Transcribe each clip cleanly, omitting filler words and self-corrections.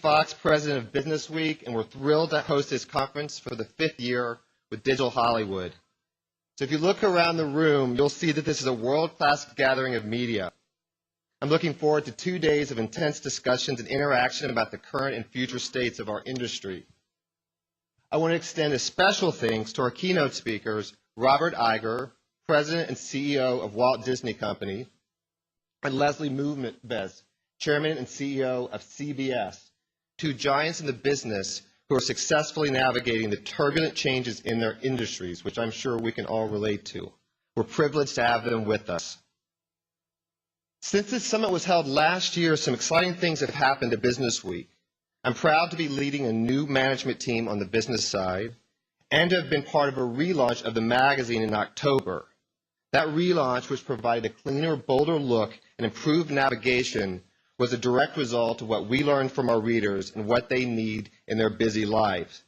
Fox, president of Business Week, and we're thrilled to host this conference for the 5th year with Digital Hollywood. So if you look around the room, you'll see that this is a world-class gathering of media. I'm looking forward to 2 days of intense discussions and interaction about the current and future states of our industry. I want to extend a special thanks to our keynote speakers, Robert Iger, President and CEO of Walt Disney Company, and Leslie Moonves, Chairman and CEO of CBS, two giants in the business who are successfully navigating the turbulent changes in their industries, which I'm sure we can all relate to. We're privileged to have them with us. Since this summit was held last year, some exciting things have happened at Business Week. I'm proud to be leading a new management team on the business side and to have been part of a relaunch of the magazine in October. That relaunch, which provided a cleaner, bolder look and improved navigation, was a direct result of what we learned from our readers and what they need in their busy lives.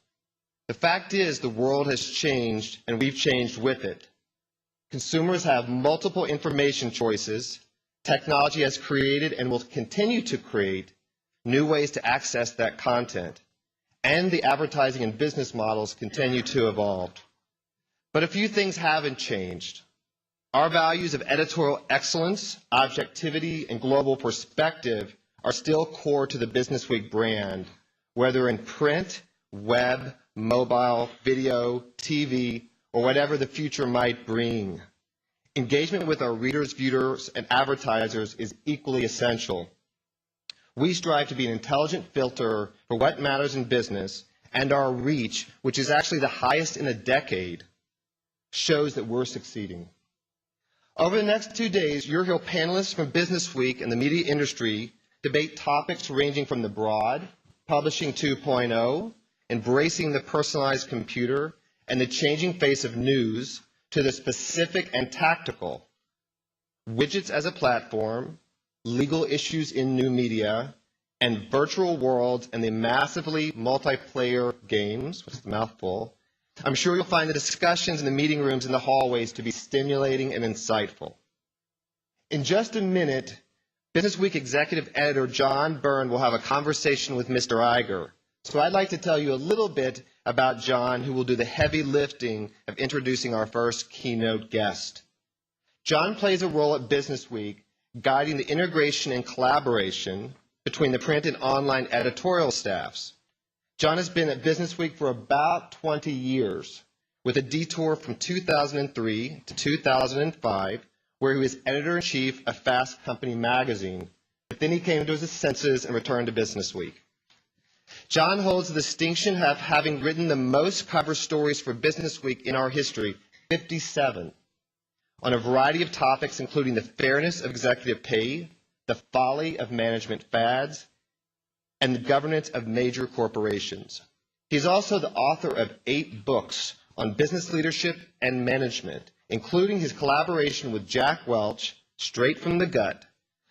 The fact is, the world has changed and we've changed with it. Consumers have multiple information choices. Technology has created and will continue to create new ways to access that content, and the advertising and business models continue to evolve. But a few things haven't changed. Our values of editorial excellence, objectivity, and global perspective are still core to the Business Week brand, whether in print, web, mobile, video, TV, or whatever the future might bring. Engagement with our readers, viewers, and advertisers is equally essential. We strive to be an intelligent filter for what matters in business, and our reach, which is actually the highest in a decade, shows that we're succeeding. Over the next 2 days, you'll hear panelists from Business Week and the media industry debate topics ranging from the broad, Publishing 2.0, embracing the personalized computer, and the changing face of news, to the specific and tactical, widgets as a platform, legal issues in new media, and virtual worlds and the massively multiplayer games, which is a mouthful. I'm sure you'll find the discussions in the meeting rooms and the hallways to be stimulating and insightful. In just a minute, Business Week Executive Editor John Byrne will have a conversation with Mr. Iger. So I'd like to tell you a little bit about John, who will do the heavy lifting of introducing our first keynote guest. John plays a role at Business Week, guiding the integration and collaboration between the print and online editorial staffs. John has been at Business Week for about 20 years, with a detour from 2003 to 2005, where he was editor-in-chief of Fast Company magazine. But then he came to his senses and returned to Business Week. John holds the distinction of having written the most cover stories for Business Week in our history, 57, on a variety of topics including the fairness of executive pay, the folly of management fads, and the governance of major corporations. He's also the author of 8 books on business leadership and management, including his collaboration with Jack Welch, Straight from the Gut.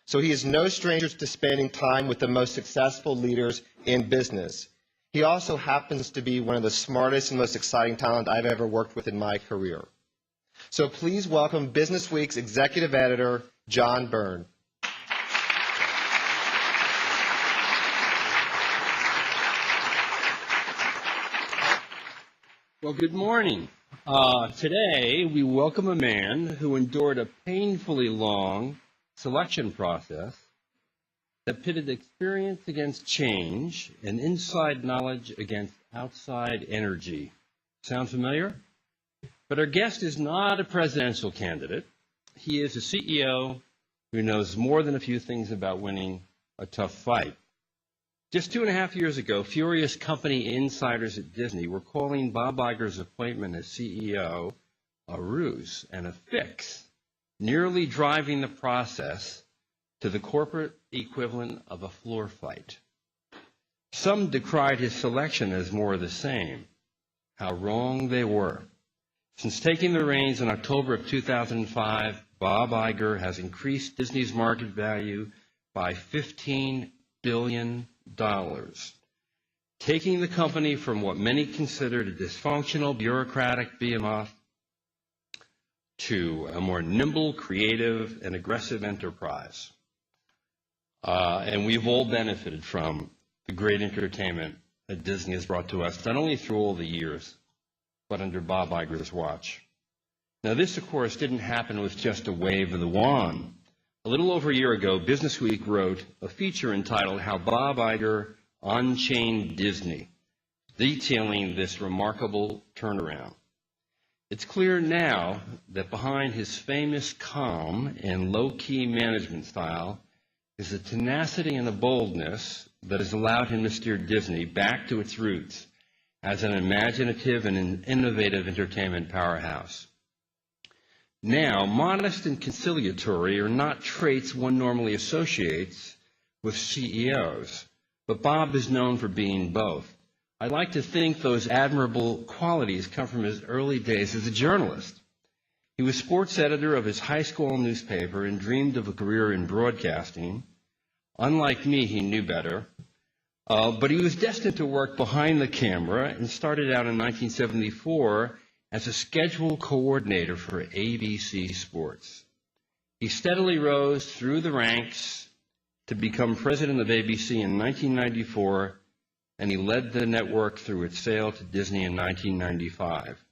So he is no stranger to spending time with the most successful leaders in business. He also happens to be one of the smartest and most exciting talent I've ever worked with in my career. So please welcome Business Week's Executive Editor, John Byrne. Well, good morning. Today, we welcome a man who endured a painfully long selection process that pitted experience against change and inside knowledge against outside energy. Sound familiar? But our guest is not a presidential candidate. He is a CEO who knows more than a few things about winning a tough fight. Just 2.5 years ago, furious company insiders at Disney were calling Bob Iger's appointment as CEO a ruse and a fix, nearly driving the process to the corporate equivalent of a floor fight. Some decried his selection as more of the same. How wrong they were. Since taking the reins in October of 2005, Bob Iger has increased Disney's market value by $15 billion, taking the company from what many considered a dysfunctional, bureaucratic behemoth to a more nimble, creative, and aggressive enterprise. And we've all benefited from the great entertainment that Disney has brought to us, not only through all the years, but under Bob Iger's watch. Now, this, of course, didn't happen with just a wave of the wand. A little over a year ago, Business Week wrote a feature entitled How Bob Iger Unchained Disney, detailing this remarkable turnaround. It's clear now that behind his famous calm and low-key management style is the tenacity and the boldness that has allowed him to steer Disney back to its roots as an imaginative and an innovative entertainment powerhouse. Now, modest and conciliatory are not traits one normally associates with CEOs, but Bob is known for being both. I'd like to think those admirable qualities come from his early days as a journalist. He was sports editor of his high school newspaper and dreamed of a career in broadcasting. Unlike me, he knew better. But he was destined to work behind the camera and started out in 1974 as a schedule coordinator for ABC Sports. He steadily rose through the ranks to become president of ABC in 1994, and he led the network through its sale to Disney in 1995.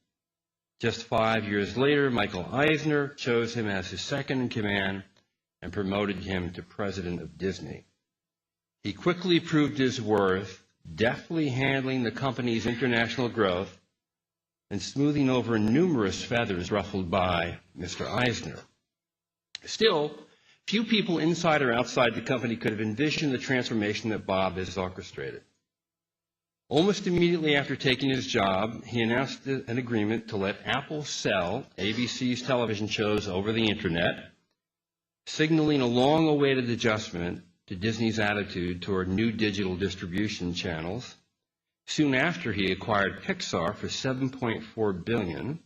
Just 5 years later, Michael Eisner chose him as his second in command and promoted him to president of Disney. He quickly proved his worth, deftly handling the company's international growth and smoothing over numerous feathers ruffled by Mr. Eisner. Still, few people inside or outside the company could have envisioned the transformation that Bob has orchestrated. Almost immediately after taking his job, he announced an agreement to let Apple sell ABC's television shows over the internet, signaling a long-awaited adjustment to Disney's attitude toward new digital distribution channels. Soon after, he acquired Pixar for $7.4 billion,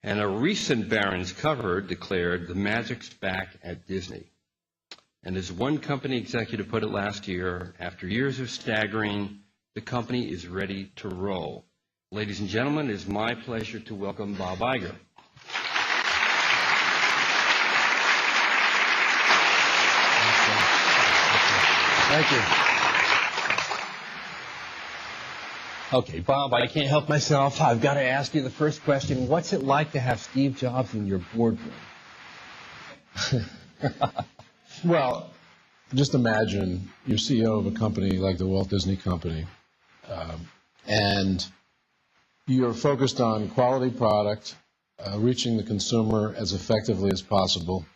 and a recent Barron's cover declared the magic's back at Disney. And as one company executive put it last year, after years of staggering, the company is ready to roll. Ladies and gentlemen, it is my pleasure to welcome Bob Iger. Thank you. Okay, Bob, I can't help myself. I've got to ask you the first question. What's it like to have Steve Jobs in your boardroom? Well, just imagine you're CEO of a company like the Walt Disney Company, and you're focused on quality product, reaching the consumer as effectively as possible,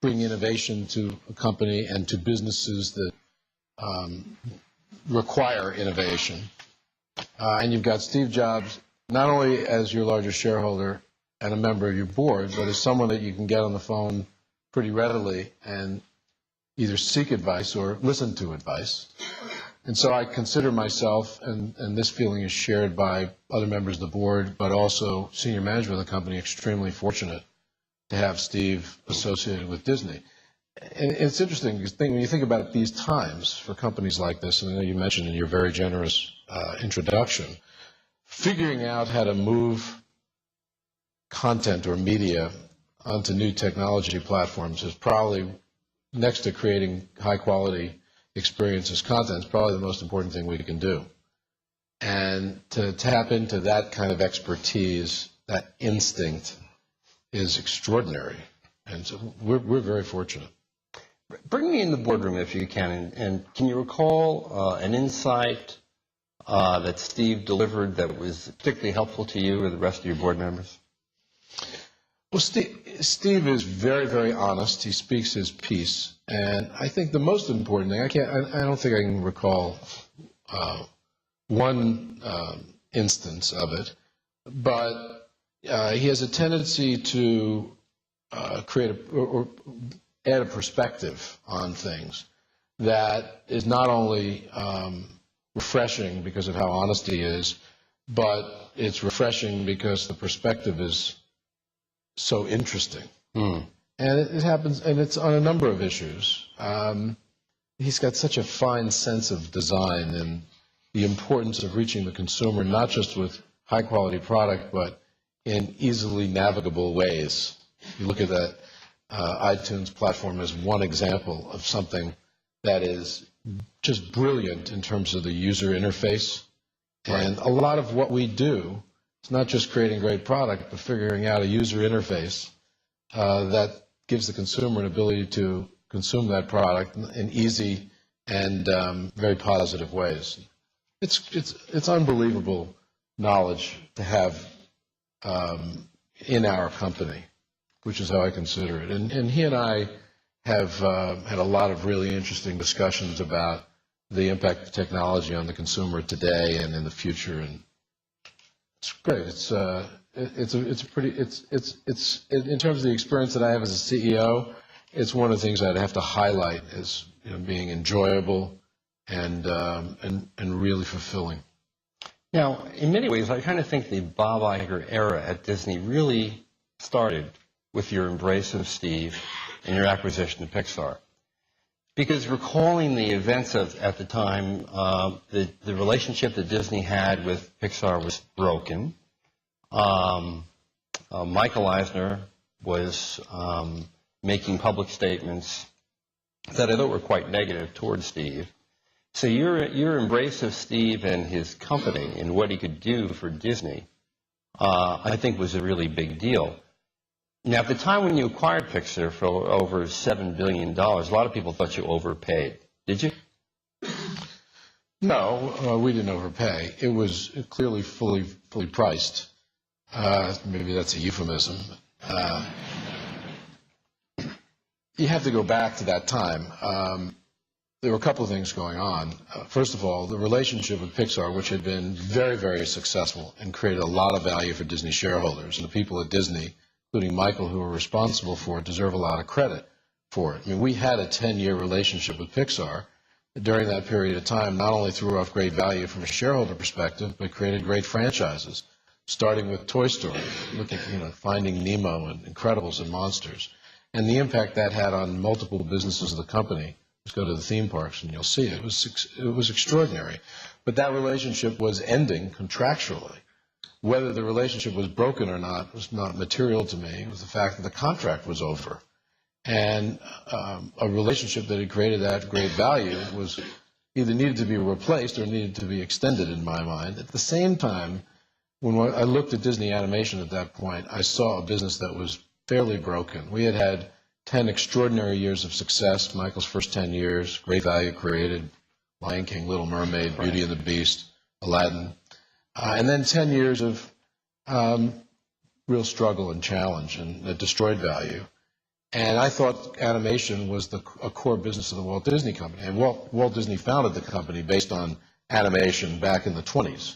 bring innovation to a company and to businesses that require innovation. And you've got Steve Jobs not only as your largest shareholder and a member of your board, but as someone that you can get on the phone pretty readily and either seek advice or listen to advice. And so I consider myself, and this feeling is shared by other members of the board, but also senior management of the company, extremely fortunate to have Steve associated with Disney. And it's interesting because when you think about these times for companies like this, and I know you mentioned in your very generous introduction, figuring out how to move content or media onto new technology platforms is probably, next to creating high-quality experiences content, is probably the most important thing we can do. And to tap into that kind of expertise, that instinct, is extraordinary. And so we're very fortunate. Bring me in the boardroom if you can, and can you recall an insight that Steve delivered that was particularly helpful to you or the rest of your board members? Well, Steve is very, very honest. He speaks his piece, and I think the most important thing, I don't think I can recall one instance of it, but he has a tendency to create or add a perspective on things that is not only refreshing because of how honest he is, but it's refreshing because the perspective is so interesting. And it happens, and it's on a number of issues. He's got such a fine sense of design and the importance of reaching the consumer, not just with high-quality product, but in easily navigable ways. You look at that iTunes platform as one example of something that is just brilliant in terms of the user interface. And a lot of what we do, it's not just creating a great product, but figuring out a user interface that gives the consumer an ability to consume that product in easy and very positive ways. It's unbelievable knowledge to have in our company, which is how I consider it. And he and I have had a lot of really interesting discussions about the impact of technology on the consumer today and in the future, and it's great. It's in terms of the experience that I have as a CEO, it's one of the things I'd have to highlight as being enjoyable and really fulfilling. Now, in many ways, I kind of think the Bob Iger era at Disney really started with your embrace of Steve and your acquisition of Pixar. Because recalling the events at the time, the relationship that Disney had with Pixar was broken. Michael Eisner was making public statements that I thought were quite negative towards Steve. So your embrace of Steve and his company and what he could do for Disney, I think was a really big deal. Now, at the time when you acquired Pixar for over $7 billion, a lot of people thought you overpaid. Did you? No, we didn't overpay. It was clearly fully priced. Maybe that's a euphemism. You have to go back to that time. There were a couple of things going on. First of all, the relationship with Pixar, which had been very, very successful and created a lot of value for Disney shareholders, and the people at Disney, including Michael, who were responsible for it, deserve a lot of credit for it. I mean, we had a 10-year relationship with Pixar. During that period of time, not only threw off great value from a shareholder perspective, but created great franchises, starting with Toy Story, Finding Nemo and Incredibles and Monsters, and the impact that had on multiple businesses of the company. Just go to the theme parks and you'll see it. It was extraordinary. But that relationship was ending contractually. Whether the relationship was broken or not was not material to me. It was the fact that the contract was over. And a relationship that had created that great value was either needed to be replaced or needed to be extended in my mind. At the same time, when I looked at Disney Animation at that point, I saw a business that was fairly broken. We had had 10 extraordinary years of success, Michael's first 10 years, great value created, Lion King, Little Mermaid, Beauty and the Beast, Aladdin, and then 10 years of real struggle and challenge and destroyed value. And I thought animation was a core business of the Walt Disney Company. And Walt Disney founded the company based on animation back in the 20s.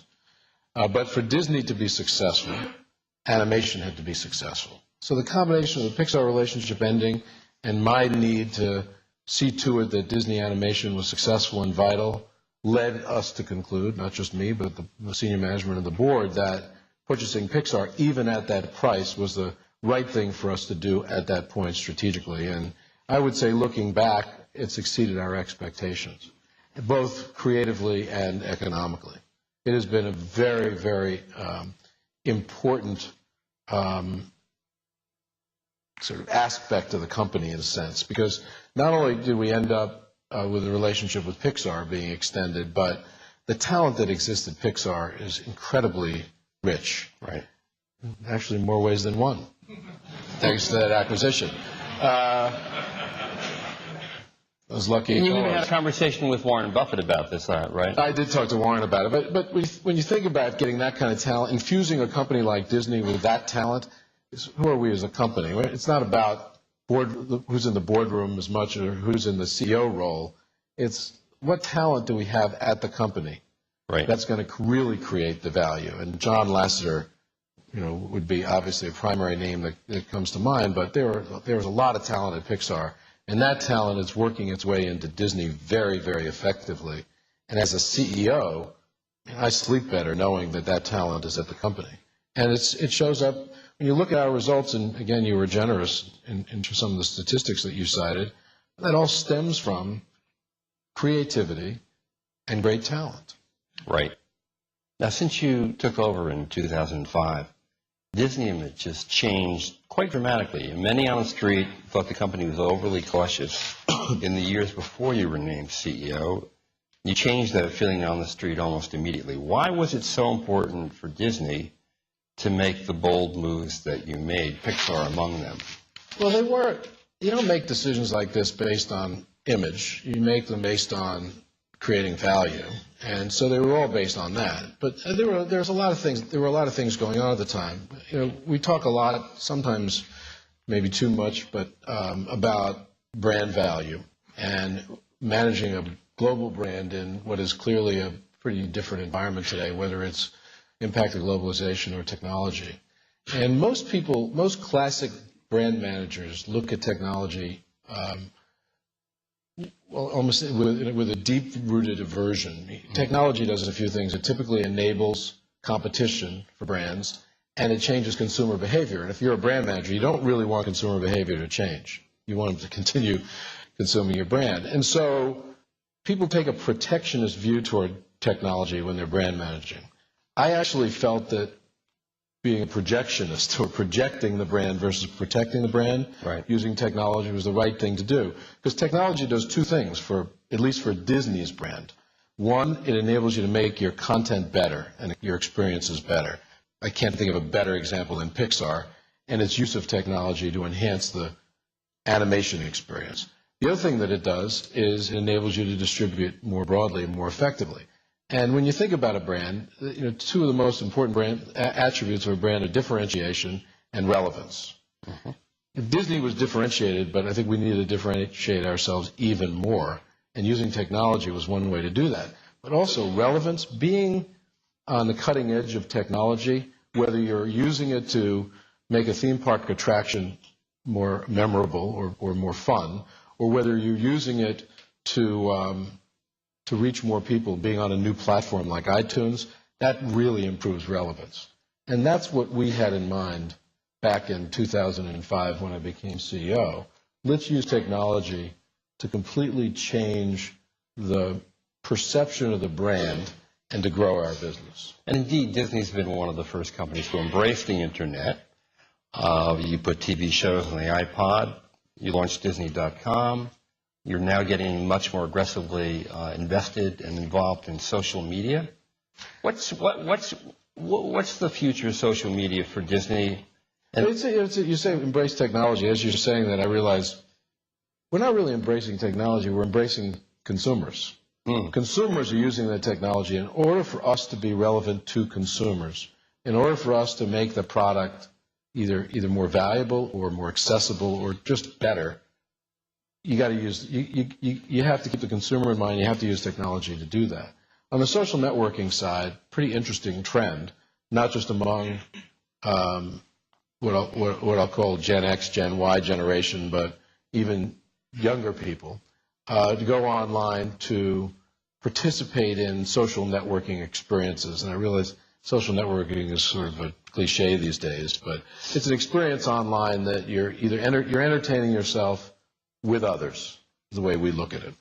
But for Disney to be successful, animation had to be successful. So the combination of the Pixar relationship ending and my need to see to it that Disney Animation was successful and vital led us to conclude, not just me, but the senior management of the board, that purchasing Pixar, even at that price, was the right thing for us to do at that point strategically. And I would say, looking back, it's exceeded our expectations, both creatively and economically. It has been a very, very important sort of aspect of the company in a sense, because not only did we end up with a relationship with Pixar being extended, but the talent that exists at Pixar is incredibly rich. Right. Actually, in more ways than one, thanks to that acquisition. I was lucky. And you even had a conversation with Warren Buffett about this, right? I did talk to Warren about it, but when you think about getting that kind of talent, infusing a company like Disney with that talent, who are we as a company? It's not about who's in the boardroom as much or who's in the CEO role. It's what talent do we have at the company that's going to really create the value. And John Lasseter, would be obviously a primary name that comes to mind, but there was a lot of talent at Pixar, and that talent is working its way into Disney very, very effectively. And as a CEO, I sleep better knowing that talent is at the company. And it shows up when you look at our results, and again, you were generous in some of the statistics that you cited. That all stems from creativity and great talent. Right. Now, since you took over in 2005, Disney image has changed quite dramatically. Many on the street thought the company was overly cautious in the years before you were named CEO. You changed that feeling on the street almost immediately. Why was it so important for Disney to make the bold moves that you made, Pixar among them? Well, they weren't. You don't make decisions like this based on image. You make them based on creating value, and so they were all based on that. But there were a lot of things going on at the time. We talk a lot, sometimes maybe too much, but about brand value and managing a global brand in what is clearly a pretty different environment today, whether it's impact of globalization or technology. And most classic brand managers look at technology almost with a deep-rooted aversion. Technology does a few things. It typically enables competition for brands, and it changes consumer behavior. And if you're a brand manager, you don't really want consumer behavior to change. You want them to continue consuming your brand. And so people take a protectionist view toward technology when they're brand managing. I actually felt that being a projectionist or projecting the brand versus protecting the brand using technology was the right thing to do. Because technology does two things, at least for Disney's brand. One, it enables you to make your content better and your experiences better. I can't think of a better example than Pixar and its use of technology to enhance the animation experience. The other thing that it does is it enables you to distribute more broadly and more effectively. And when you think about a brand, two of the most important brand attributes of a brand are differentiation and relevance. Disney was differentiated, but I think we need to differentiate ourselves even more. And using technology was one way to do that. But also relevance, being on the cutting edge of technology, whether you're using it to make a theme park attraction more memorable or more fun, or whether you're using it to reach more people, being on a new platform like iTunes, that really improves relevance. And that's what we had in mind back in 2005 when I became CEO. Let's use technology to completely change the perception of the brand and to grow our business. And indeed, Disney's been one of the first companies to embrace the internet. You put TV shows on the iPod. You launched Disney.com. You're now getting much more aggressively invested and involved in social media. What's the future of social media for Disney? You say embrace technology. As you're saying that, I realize we're not really embracing technology. We're embracing consumers. Consumers are using the technology in order for us to be relevant to consumers, in order for us to make the product either more valuable or more accessible or just better. You got to use. You have to keep the consumer in mind. You have to use technology to do that. On the social networking side, pretty interesting trend, not just among what I'll call Gen X, Gen Y generation, but even younger people, to go online to participate in social networking experiences. And I realize social networking is sort of a cliche these days, but it's an experience online that you're you're entertaining yourself with others, is the way we look at it.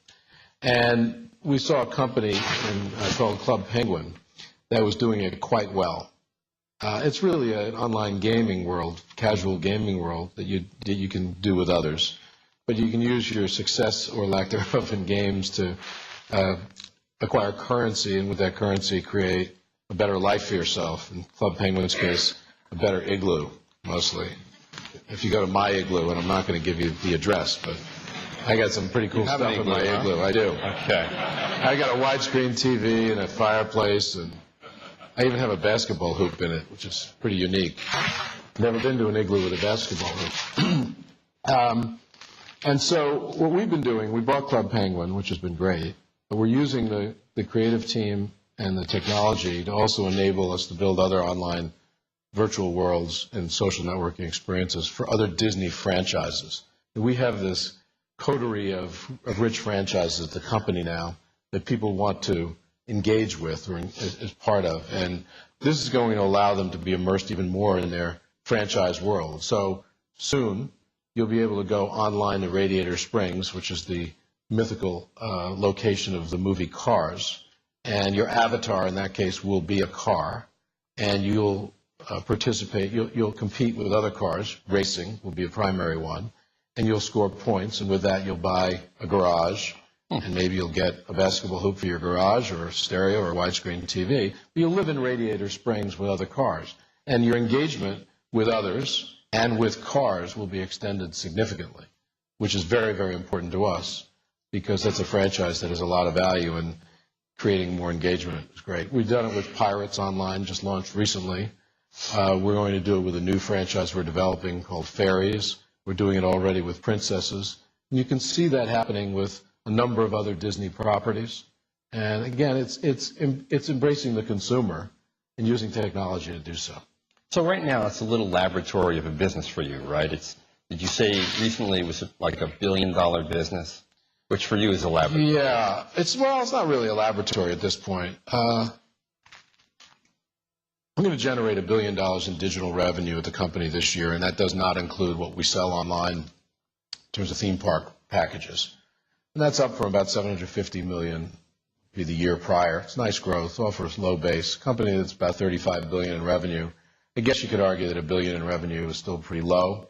And we saw a company called Club Penguin that was doing it quite well. It's really an online gaming world, casual gaming world that you can do with others. But you can use your success or lack thereof in games to acquire currency, and with that currency create a better life for yourself. In Club Penguin's case, a better igloo, mostly. If you go to my igloo, and I'm not going to give you the address, but I got some pretty cool stuff in my igloo. I do. Okay. I got a widescreen TV and a fireplace, and I even have a basketball hoop in it, which is pretty unique. Never been to an igloo with a basketball hoop. And so what we've been doing, we bought Club Penguin, which has been great, but we're using the creative team and the technology to also enable us to build other online virtual worlds and social networking experiences for other Disney franchises. And we have this coterie of rich franchises at the company now that people want to engage with or as part of. And this is going to allow them to be immersed even more in their franchise world. So soon you'll be able to go online to Radiator Springs, which is the mythical location of the movie Cars. And your avatar in that case will be a car. And you'll participate. You'll compete with other cars. Racing will be a primary one, and you'll score points. And with that, you'll buy a garage, and maybe you'll get a basketball hoop for your garage, or a stereo, or a widescreen TV. But you'll live in Radiator Springs with other cars, and your engagement with others and with cars will be extended significantly, which is very, very important to us, because that's a franchise that has a lot of value, and creating more engagement is great. We've done it with Pirates Online, just launched recently. We're going to do it with a new franchise we're developing called Fairies. We're doing it already with Princesses. And you can see that happening with a number of other Disney properties. And again, it's embracing the consumer and using technology to do so. So right now, it's a little laboratory of a business for you, right? Did you say recently it was like $1 billion business, which for you is a laboratory? Yeah, it's not really a laboratory at this point. I'm going to generate $1 billion in digital revenue at the company this year, and that does not include what we sell online in terms of theme park packages. And that's up from about $750 million the year prior. It's nice growth, offers low base. Company that's about $35 billion in revenue. I guess you could argue that $1 billion in revenue is still pretty low,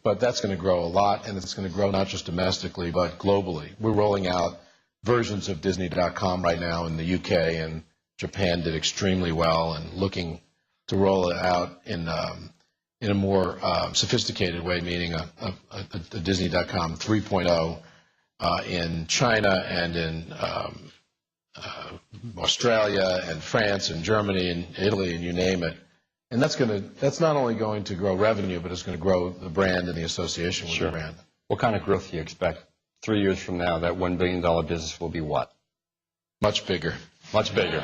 but that's going to grow a lot, and it's going to grow not just domestically, but globally. We're rolling out versions of Disney.com right now in the UK, and Japan did extremely well, and looking to roll it out in a more sophisticated way, meaning a Disney.com 3.0 in China and in Australia and France and Germany and Italy and you name it. And that's not only going to grow revenue, but it's going to grow the brand and the association with the brand. What kind of growth do you expect 3 years from now? That $1 billion business will be what? Much bigger. Much bigger.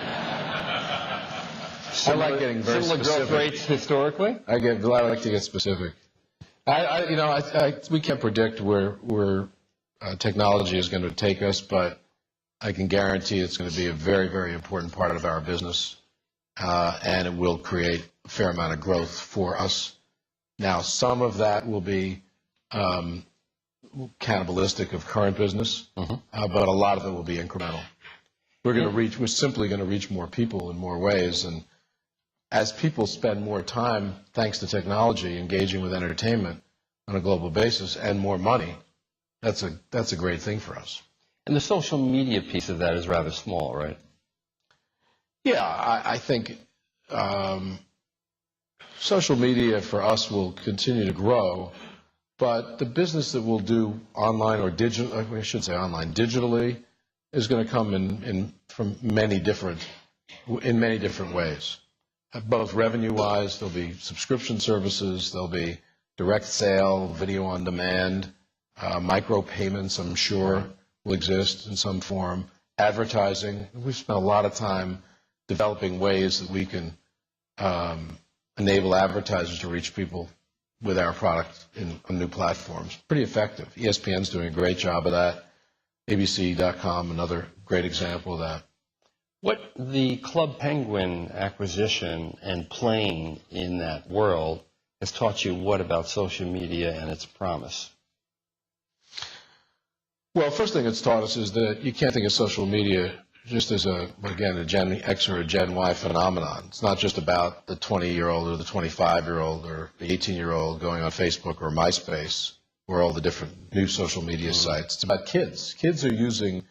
I like getting very specific. Similar growth rates historically? I like to get specific. We can't predict where technology is going to take us, but I can guarantee it's going to be a very, very important part of our business, and it will create a fair amount of growth for us. Now, some of that will be cannibalistic of current business, but a lot of it will be incremental. We're simply going to reach more people in more ways, and as people spend more time, thanks to technology, engaging with entertainment on a global basis and more money, that's a great thing for us. And the social media piece of that is rather small, right? Yeah, I think social media for us will continue to grow, but the business that we'll do online or digital, I should say online, digitally, is going to come in many different ways. Both revenue-wise, there'll be subscription services, there'll be direct sale, video on demand, micropayments, I'm sure, will exist in some form. Advertising, we've spent a lot of time developing ways that we can enable advertisers to reach people with our product on new platforms. Pretty effective. ESPN's doing a great job of that. ABC.com, another great example of that. What the Club Penguin acquisition and playing in that world has taught you what about social media and its promise? Well, first thing it's taught us is that you can't think of social media just as a Gen X or a Gen Y phenomenon. It's not just about the 20-year-old or the 25-year-old or the 18-year-old going on Facebook or MySpace or all the different new social media sites. It's about kids. Kids are using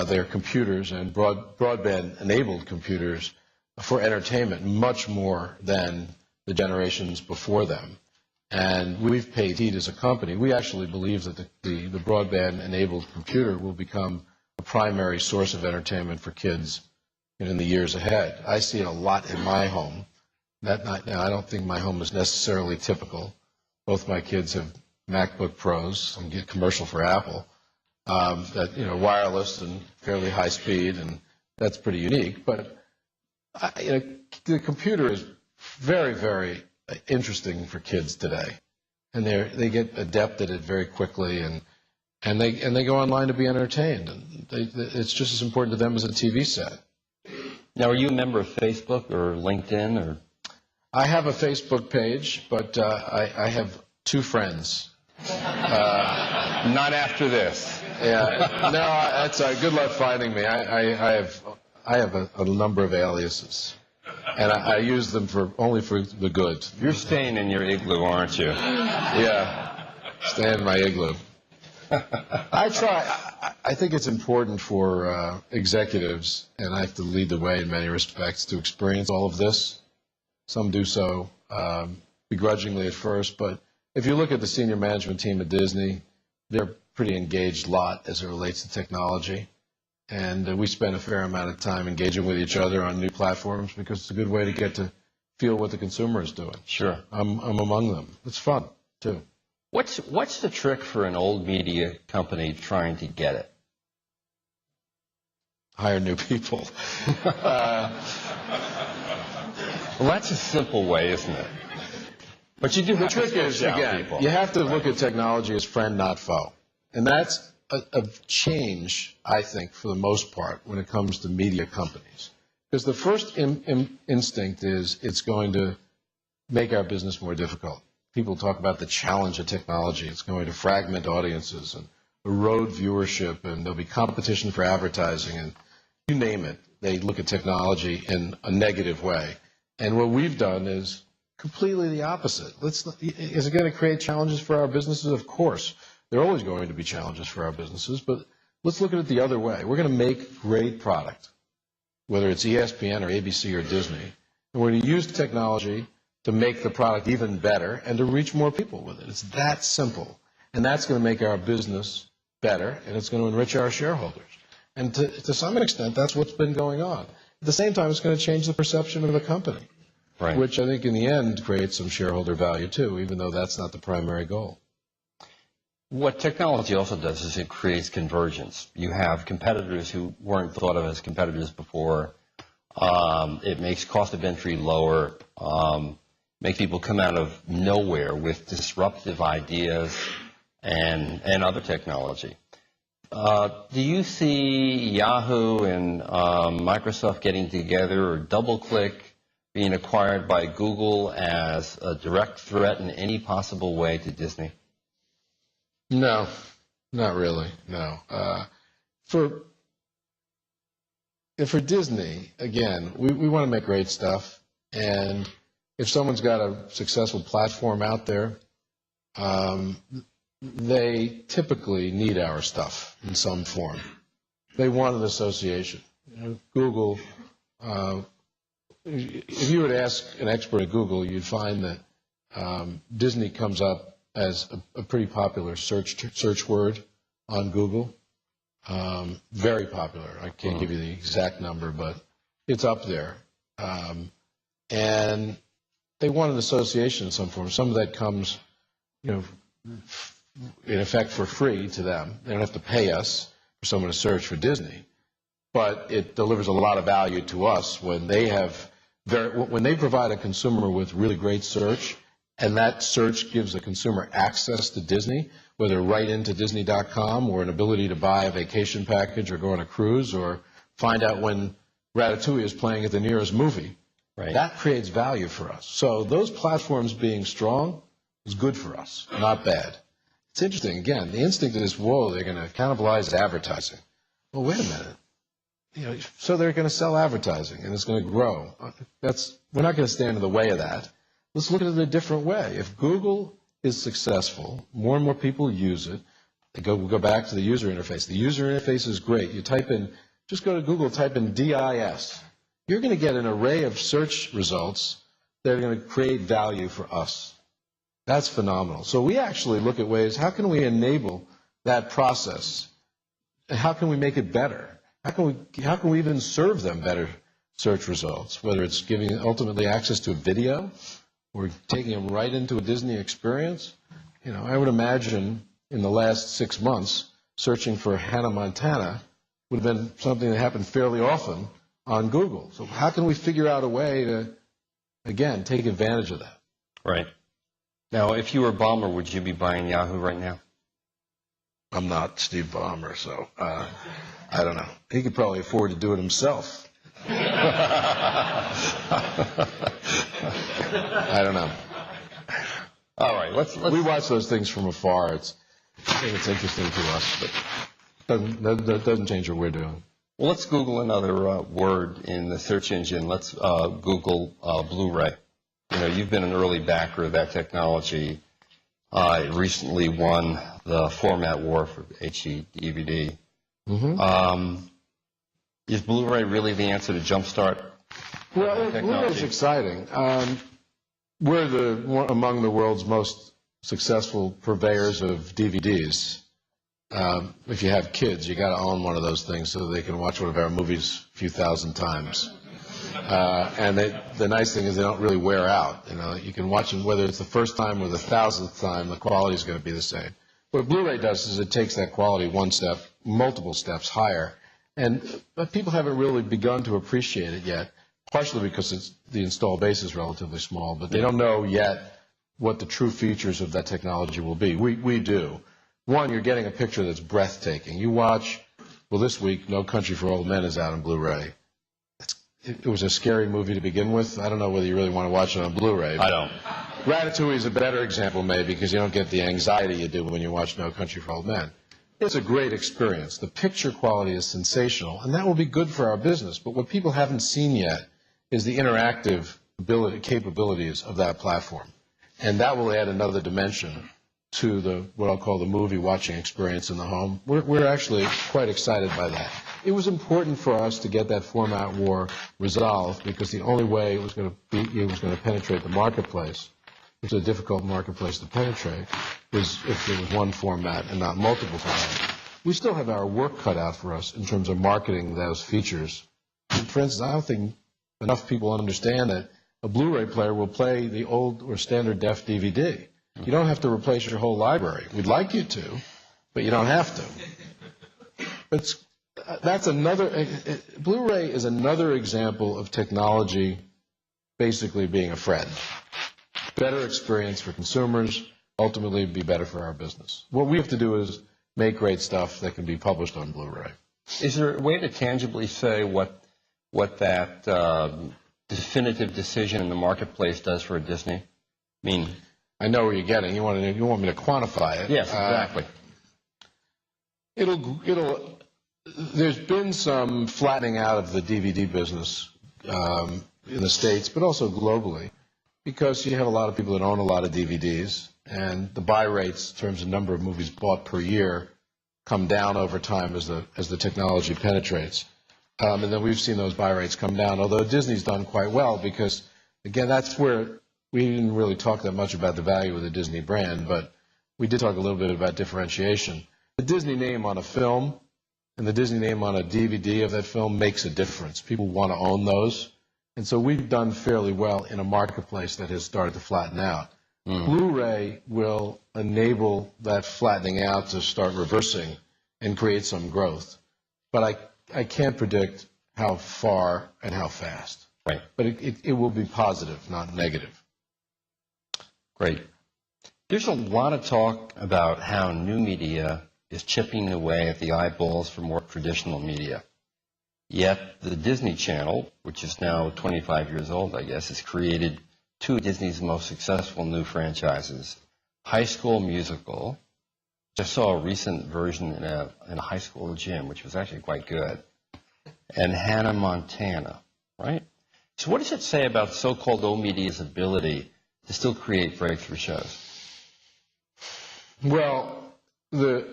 their computers and broadband-enabled computers for entertainment much more than the generations before them. And we've paid heed as a company. We actually believe that the broadband-enabled computer will become a primary source of entertainment for kids in the years ahead. I see it a lot in my home. Now, I don't think my home is necessarily typical. Both my kids have MacBook Pros and get commercial for Apple. Wireless and fairly high speed, and that's pretty unique. But the computer is very, very interesting for kids today, and they get adept at it very quickly, and they go online to be entertained, and it's just as important to them as a TV set. Now, are you a member of Facebook or LinkedIn or? I have a Facebook page, but I have 2 friends. Not after this. Yeah, no, good luck finding me. I have a number of aliases. and I use them only for the good. You're staying in your igloo, aren't you? Yeah, stay in my igloo. I try. I think it's important for executives, and I have to lead the way in many respects, to experience all of this. Some do so begrudgingly at first, but if you look at the senior management team at Disney, they're a pretty engaged lot as it relates to technology. And we spend a fair amount of time engaging with each other on new platforms because it's a good way to get to feel what the consumer is doing. Sure. I'm among them. It's fun, too. What's the trick for an old media company trying to get it? Hire new people. Well, that's a simple way, isn't it? But you do have The trick to is, out again, people. you have to look at technology as friend, not foe. And that's a change, I think, for the most part, when it comes to media companies. Because the first instinct is it's going to make our business more difficult. People talk about the challenge of technology. It's going to fragment audiences and erode viewership, and there'll be competition for advertising, and you name it. They look at technology in a negative way. And what we've done is completely the opposite. Is it going to create challenges for our businesses? Of course. There are always going to be challenges for our businesses, but let's look at it the other way. We're going to make great product, whether it's ESPN or ABC or Disney, and we're going to use technology to make the product even better and to reach more people with it. It's that simple. And that's going to make our business better, and it's going to enrich our shareholders. And to some extent, that's what's been going on. At the same time, it's going to change the perception of the company, Right. which I think in the end creates some shareholder value too, even though that's not the primary goal. What technology also does is it creates convergence. You have competitors who weren't thought of as competitors before. It makes cost of entry lower, makes people come out of nowhere with disruptive ideas and other technology. Do you see Yahoo and Microsoft getting together, or DoubleClick being acquired by Google as a direct threat in any possible way to Disney? No, not really, no. For Disney, again, we want to make great stuff, and if someone's got a successful platform out there, they typically need our stuff in some form. They want an association. Google, if you were to ask an expert at Google, you'd find that Disney comes up as a pretty popular search word on Google. Very popular. I can't give you the exact number, but it's up there. And they want an association in some form. Some of that comes, in effect for free to them. They don't have to pay us for someone to search for Disney. But it delivers a lot of value to us when they provide a consumer with really great search, and that search gives the consumer access to Disney, whether right into Disney.com or an ability to buy a vacation package or go on a cruise or find out when Ratatouille is playing at the nearest movie. Right. That creates value for us. So those platforms being strong is good for us, not bad. It's interesting, again, the instinct is, whoa, they're going to cannibalize advertising. Well, wait a minute. So they're going to sell advertising, and it's going to grow. We're not going to stand in the way of that. Let's look at it a different way. If Google is successful, more and more people use it. We'll go back to the user interface. The user interface is great. You just go to Google, type in DIS. You're going to get an array of search results that are going to create value for us. That's phenomenal. So we actually look at ways, how can we enable that process? And how can we make it better? How can we even serve them better search results, whether it's giving ultimately access to a video or taking them right into a Disney experience? I would imagine in the last 6 months, searching for Hannah Montana would have been something that happened fairly often on Google. So how can we figure out a way to, again, take advantage of that? Right. Now, if you were Ballmer, would you be buying Yahoo right now? I'm not Steve Ballmer, so I don't know. He could probably afford to do it himself. I don't know. All right, let's We watch those things from afar. I think it's interesting to us, but that doesn't change what we're doing. Well, let's Google another word in the search engine. Let's Google Blu-ray. You know, you've been an early backer of that technology. It recently won the format war for HD DVD. Is Blu-ray really the answer to jumpstart Well, technology? Blu-ray's exciting. We're among the world's most successful purveyors of DVDs. If you have kids, you got to own one of those things so that they can watch one of our movies a few thousand times. And the nice thing is they don't really wear out. You know, you can watch them whether it's the first time or the 1,000th time. The quality is going to be the same. What Blu-ray does is it takes that quality one step, multiple steps higher, but people haven't really begun to appreciate it yet. Partially because the install base is relatively small, but they don't know yet what the true features of that technology will be. We do. One, you're getting a picture that's breathtaking. You watch, well, this week, No Country for Old Men is out on Blu-ray. It was a scary movie to begin with. I don't know whether you really want to watch it on Blu-ray. I don't. Ratatouille is a better example, maybe, because you don't get the anxiety you do when you watch No Country for Old Men. It's a great experience. The picture quality is sensational, and that will be good for our business. But what people haven't seen yet is the interactive capabilities of that platform. And that will add another dimension to what I'll call the movie watching experience in the home. We're actually quite excited by that. It was important for us to get that format war resolved because the only way it was going to penetrate the marketplace, which is a difficult marketplace to penetrate, was if there was one format and not multiple formats. We still have our work cut out for us in terms of marketing those features. And for instance, I don't think enough people understand that a Blu-ray player will play the old or standard def DVD. You don't have to replace your whole library. We'd like you to, but you don't have to. Blu-ray is another example of technology basically being a friend. Better experience for consumers, ultimately be better for our business. What we have to do is make great stuff that can be published on Blu-ray. Is there a way to tangibly say what that definitive decision in the marketplace does for Disney? I mean, I know where you're getting. You want me to quantify it? Yes, exactly. There's been some flattening out of the DVD business in the States, but also globally, because you have a lot of people that own a lot of DVDs, and the buy rates in terms of number of movies bought per year come down over time as the technology penetrates. And then we've seen those buy rates come down, although Disney's done quite well because, again, that's where we didn't really talk that much about the value of the Disney brand, but we did talk a little bit about differentiation. The Disney name on a film and the Disney name on a DVD of that film makes a difference. People want to own those. And so we've done fairly well in a marketplace that has started to flatten out. Blu-ray will enable that flattening out to start reversing and create some growth. But I can't predict how far and how fast. Right. But it will be positive, not negative. Great. There's a lot of talk about how new media is chipping away at the eyeballs for more traditional media. Yet the Disney Channel, which is now 25 years old, I guess, has created two of Disney's most successful new franchises. High School Musical. Just saw a recent version in a high school gym, which was actually quite good. And Hannah Montana, right? So what does it say about so-called old media's ability to still create breakthrough shows? Well, the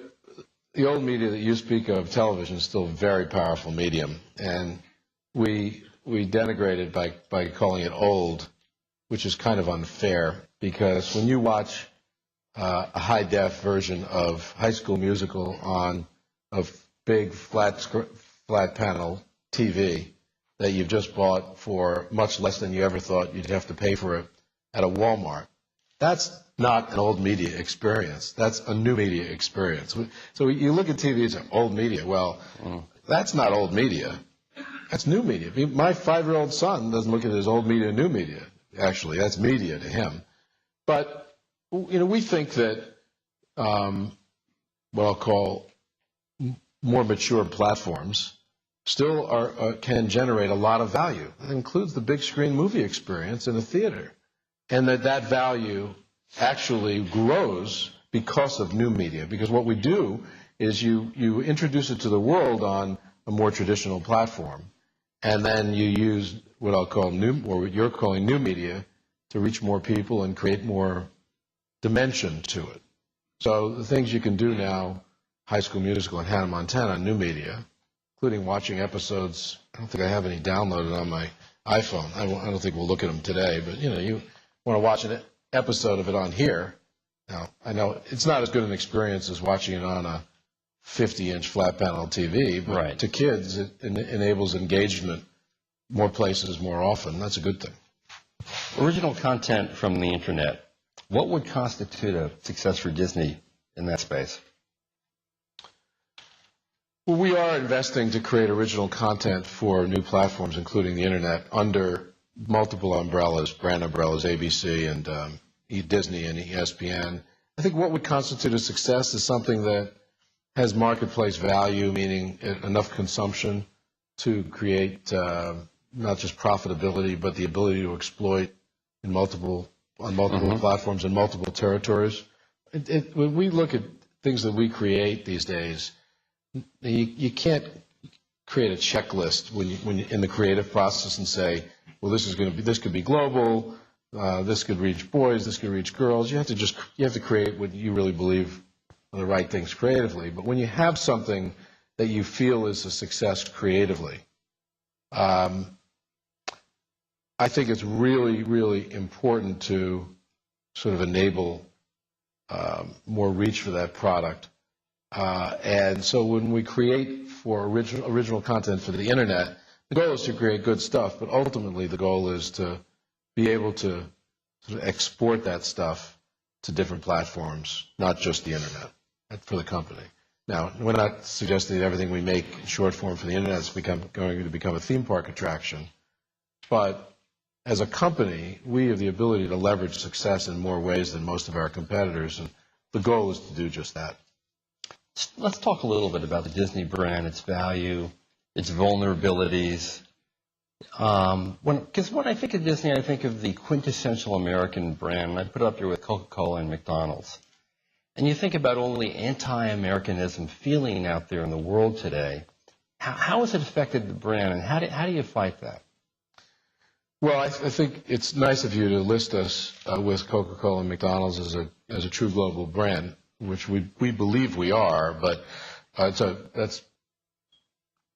old media that you speak of, television, is still a very powerful medium, and we denigrate it by calling it old, which is kind of unfair, because when you watch a high-def version of High School Musical on a big flat panel TV that you've just bought for much less than you ever thought you'd have to pay for it at a Walmart, that's not an old media experience. That's a new media experience. So you look at TV as old media. Well, that's not old media. That's new media. My 5-year-old son doesn't look at it as old media, new media. Actually, that's media to him. But we think that what I'll call more mature platforms still can generate a lot of value. That includes the big screen movie experience in a theater, and that value actually grows because of new media. Because what we do is you introduce it to the world on a more traditional platform. And then you use what I'll call new, or what you're calling new media, to reach more people and create more dimension to it. So the things you can do now, High School Musical and Hannah Montana, new media, including watching episodes. I don't think I have any downloaded on my iPhone. I don't think we'll look at them today, but you want to watch an episode of it on here. Now, I know it's not as good an experience as watching it on a 50-inch flat panel TV, but Right. to kids, it enables engagement more places more often. That's a good thing. Original content from the internet. What would constitute a success for Disney in that space? Well, we are investing to create original content for new platforms, including the internet, under multiple umbrellas, brand umbrellas, ABC and Disney and ESPN. I think what would constitute a success is something that has marketplace value, meaning enough consumption to create not just profitability, but the ability to exploit on multiple platforms in multiple territories. When we look at things that we create these days, you can't create a checklist when you in the creative process and say, well, this could be global, this could reach boys, this could reach girls. You have to create what you really believe are the right things creatively. But when you have something that you feel is a success creatively, I think it's really, really important to sort of enable more reach for that product. And so when we create for original content for the internet, the goal is to create good stuff, but ultimately the goal is to be able to sort of export that stuff to different platforms, not just the internet, for the company. Now, we're not suggesting that everything we make in short form for the internet is going to become a theme park attraction, but as a company, we have the ability to leverage success in more ways than most of our competitors, and the goal is to do just that. Let's talk a little bit about the Disney brand, its value, its vulnerabilities. Because when I think of Disney, I think of the quintessential American brand, and I put it up here with Coca-Cola and McDonald's. And you think about all the anti-Americanism feeling out there in the world today. How has it affected the brand, and how do you fight that? Well, I think it's nice of you to list us with Coca-Cola and McDonald's as a true global brand, which we believe we are, but that's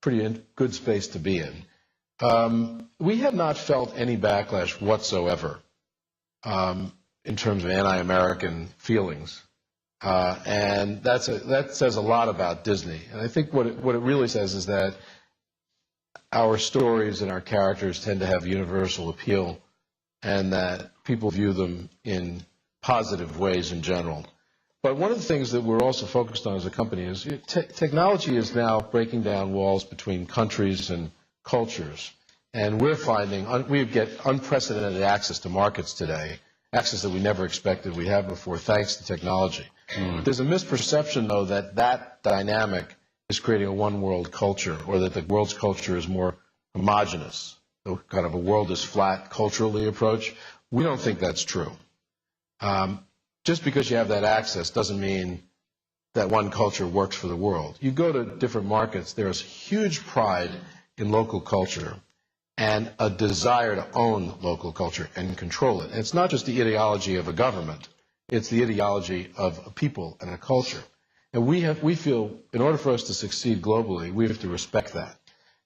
pretty good space to be in. We have not felt any backlash whatsoever in terms of anti-American feelings, and that says a lot about Disney. And I think what it really says is that our stories and our characters tend to have universal appeal, and that people view them in positive ways in general. But one of the things that we're also focused on as a company is technology is now breaking down walls between countries and cultures. And we're finding we get unprecedented access to markets today, access that we never expected we had before, thanks to technology. There's a misperception, though, that dynamic is creating a one-world culture, or that the world's culture is more homogenous, the kind of a world is flat culturally approach. We don't think that's true. Just because you have that access doesn't mean that one culture works for the world. You go to different markets, there is huge pride in local culture and a desire to own local culture and control it. And it's not just the ideology of a government, it's the ideology of a people and a culture. And we feel in order for us to succeed globally, we have to respect that.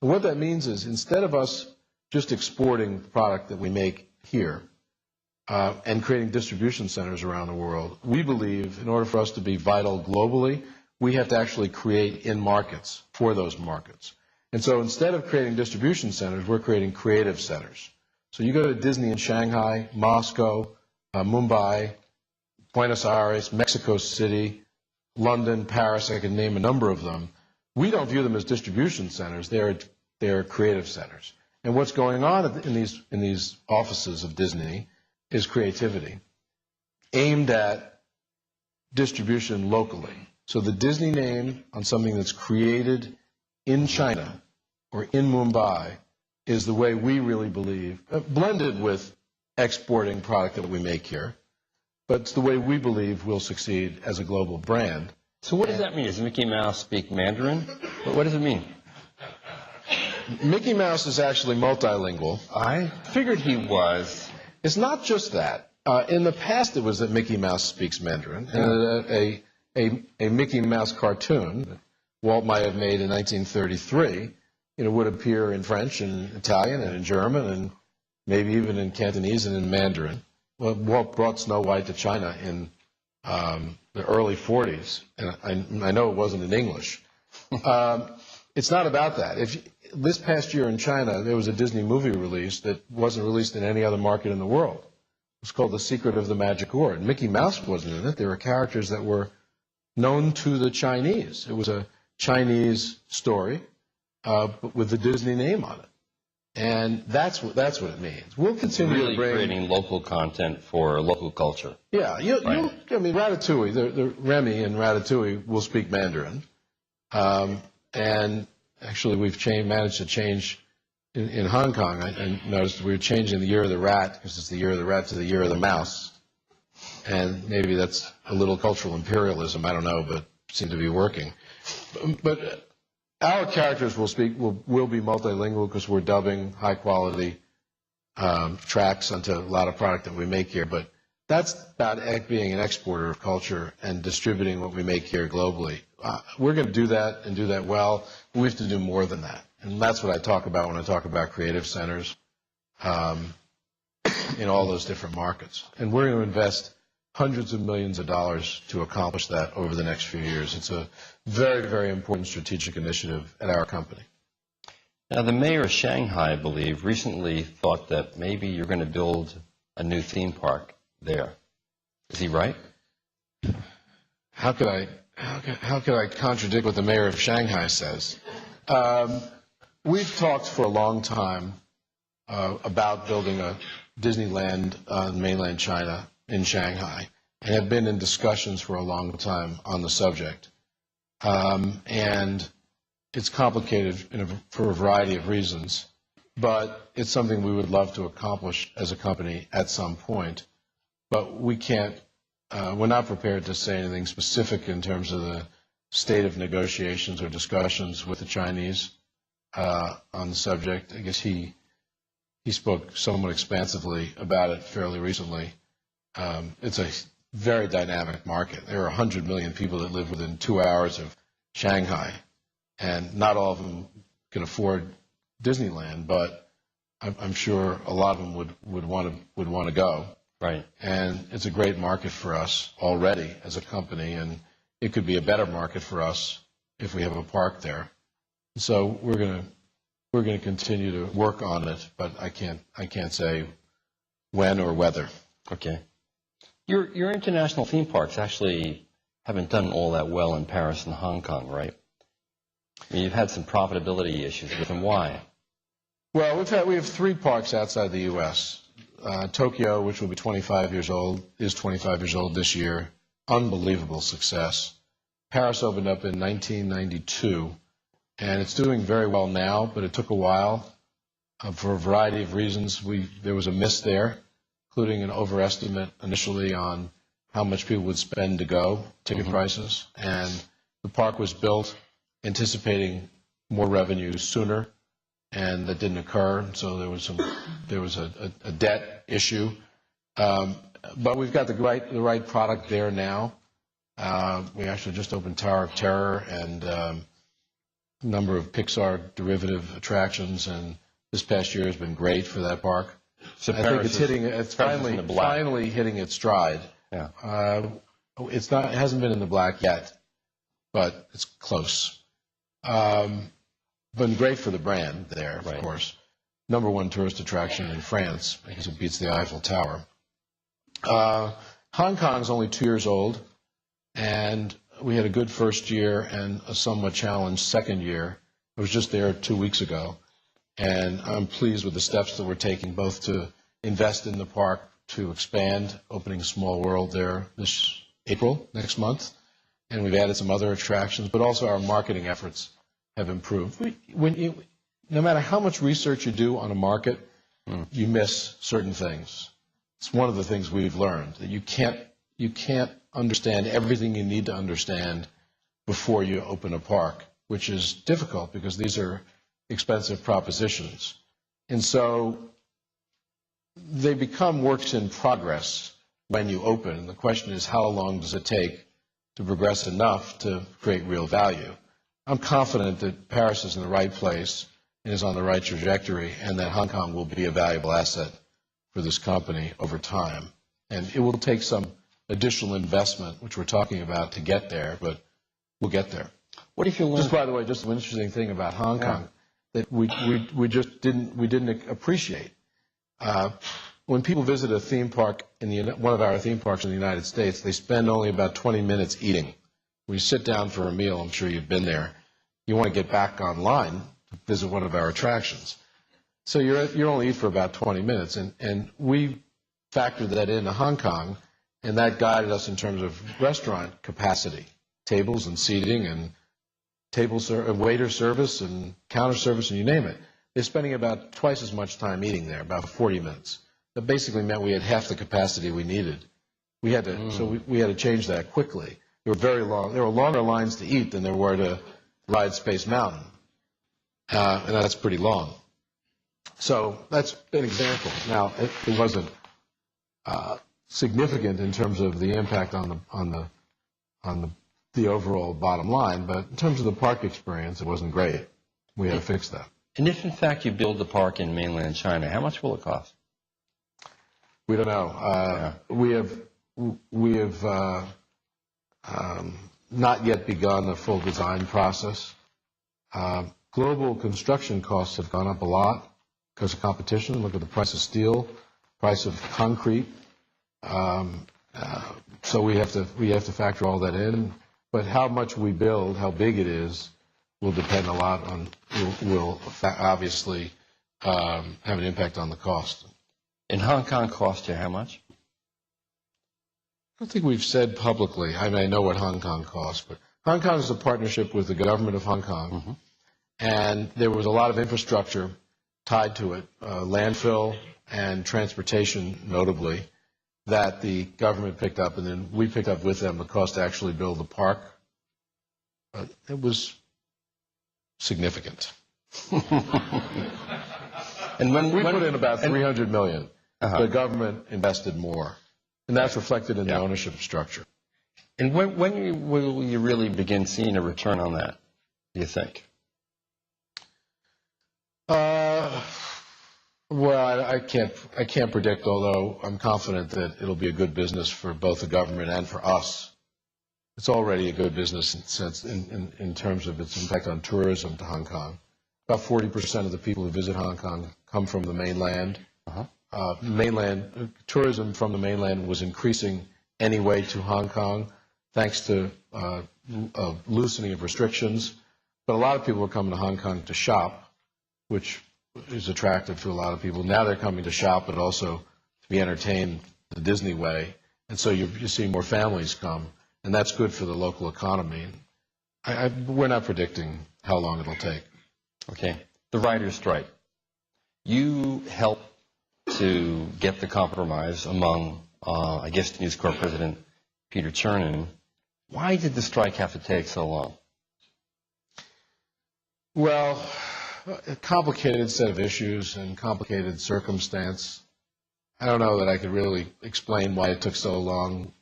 And what that means is instead of us just exporting the product that we make here and creating distribution centers around the world, we believe in order for us to be vital globally, we have to actually create in markets for those markets. And so instead of creating distribution centers, we're creating creative centers. So you go to Disney in Shanghai, Moscow, Mumbai, Buenos Aires, Mexico City, London, Paris, I can name a number of them. We don't view them as distribution centers. They're creative centers. And what's going on in these offices of Disney is creativity aimed at distribution locally. So the Disney name on something that's created in China or in Mumbai is the way we really believe, blended with exporting product that we make here, but it's the way we believe we'll succeed as a global brand. So what does that mean? Does Mickey Mouse speak Mandarin? What does it mean? Mickey Mouse is actually multilingual. I figured he was. It's not just that. In the past, it was that Mickey Mouse speaks Mandarin, and a Mickey Mouse cartoon that Walt might have made in 1933, would appear in French and Italian and in German and maybe even in Cantonese and in Mandarin. Well, Walt brought Snow White to China in the early 40s, and I know it wasn't in English. It's not about that. This past year in China, there was a Disney movie release that wasn't released in any other market in the world. It was called The Secret of the Magic Ore. Mickey Mouse wasn't in it. There were characters that were known to the Chinese. It was a Chinese story, but with the Disney name on it. And that's what it means. We'll continue Really to bring creating local content for local culture. Yeah, I mean, Ratatouille, the Remy in Ratatouille will speak Mandarin. And actually, we've managed to change in Hong Kong. I noticed we were changing the year of the rat, because it's the year of the rat, to the year of the mouse. And maybe that's a little cultural imperialism, I don't know, but it seemed to be working. But our characters will be multilingual because we're dubbing high quality tracks onto a lot of product that we make here. But that's about being an exporter of culture and distributing what we make here globally. We're going to do that and do that well. We have to do more than that. And that's what I talk about when I talk about creative centers in all those different markets. And we're going to invest hundreds of millions of dollars to accomplish that over the next few years. It's a very, very important strategic initiative at our company. Now, the mayor of Shanghai, I believe, recently thought that maybe you're going to build a new theme park there. Is he right? How could I contradict what the mayor of Shanghai says? We've talked for a long time about building a Disneyland in mainland China in Shanghai, and have been in discussions for a long time on the subject. And it's complicated for a variety of reasons, but it's something we would love to accomplish as a company at some point. But we can't, we're not prepared to say anything specific in terms of the state of negotiations or discussions with the Chinese on the subject. I guess he spoke somewhat expansively about it fairly recently. It's a very dynamic market. There are 100 million people that live within 2 hours of Shanghai, and not all of them can afford Disneyland, but I'm sure a lot of them would want to go. Right. And it's a great market for us already as a company, and it could be a better market for us if we have a park there. So we're going to continue to work on it, but I can't say when or whether. Okay. Your international theme parks actually haven't done all that well in Paris and Hong Kong, right? I mean, you've had some profitability issues with them. Why? Well, we have 3 parks outside the U.S. Tokyo, which will be 25 years old, is 25 years old this year. Unbelievable success. Paris opened up in 1992, and it's doing very well now, but it took a while for a variety of reasons. There was a miss there, including an overestimate initially on how much people would spend to go, ticket prices. And the park was built anticipating more revenue sooner, and that didn't occur. So there was a debt issue. But we've got the right product there now. We actually just opened Tower of Terror and a number of Pixar derivative attractions, and this past year has been great for that park. So I think it's finally hitting its stride. Yeah. It hasn't been in the black yet, but it's close. Been great for the brand there, of course. Number 1 tourist attraction in France because it beats the Eiffel Tower. Hong Kong's only 2 years old, and we had a good first year and a somewhat challenged second year. I was just there 2 weeks ago, and I'm pleased with the steps that we're taking, both to invest in the park, to expand, opening Small World there this April, next month, and we've added some other attractions, but also our marketing efforts have improved. No matter how much research you do on a market, you miss certain things. It's one of the things we've learned, that you can't understand everything you need to understand before you open a park, which is difficult because these are expensive propositions. And so they become works in progress when you open. And the question is, how long does it take to progress enough to create real value? I'm confident that Paris is in the right place and is on the right trajectory, and that Hong Kong will be a valuable asset for this company over time. And it will take some additional investment, which we're talking about, to get there, but we'll get there. What if you learn? Just by the way, just an interesting thing about Hong Kong that we just didn't appreciate. When people visit a theme park one of our theme parks in the United States, they spend only about 20 minutes eating. When you sit down for a meal, I'm sure you've been there, you want to get back online to visit one of our attractions. So you only eat for about 20 minutes, and we factored that into Hong Kong, and that guided us in terms of restaurant capacity, tables and seating and waiter service and counter service, and you name it. They're spending about twice as much time eating there, about 40 minutes. That basically meant we had half the capacity we needed. We had to change that quickly. There were longer lines to eat than there were to ride Space Mountain, and that's pretty long. So that's an example. Now it wasn't significant in terms of the impact on the overall bottom line, but in terms of the park experience, it wasn't great. We had to fix that. And if in fact you build the park in mainland China, how much will it cost? We don't know. We have not yet begun the full design process. Global construction costs have gone up a lot because of competition. Look at the price of steel, price of concrete. So we have to factor all that in. But how much we build, how big it is, will depend a lot on. Will obviously have an impact on the cost. And Hong Kong cost you how much? I don't think we've said publicly. I mean, I know what Hong Kong costs, but Hong Kong is a partnership with the government of Hong Kong, and there was a lot of infrastructure tied to it, landfill and transportation notably, that the government picked up, and then we picked up with them the cost to actually build the park. It was significant. And when we put in about $300 million, the government invested more, and that's reflected in the ownership structure. And when will you really begin seeing a return on that, do you think? Well, I can't predict, although I'm confident that it'll be a good business for both the government and for us. It's already a good business in terms of its impact on tourism to Hong Kong. About 40% of the people who visit Hong Kong come from the mainland. Tourism from the mainland was increasing anyway to Hong Kong, thanks to loosening of restrictions. But a lot of people were coming to Hong Kong to shop, which is attractive to a lot of people. Now they're coming to shop, but also to be entertained the Disney way. And so you see more families come, and that's good for the local economy. We're not predicting how long it'll take. Okay. The writer's strike. You helped to get the compromise among, I guess, the News Corp president, Peter Chernin. Why did the strike have to take so long? Well, a complicated set of issues and complicated circumstance. I don't know that I could really explain why it took so long.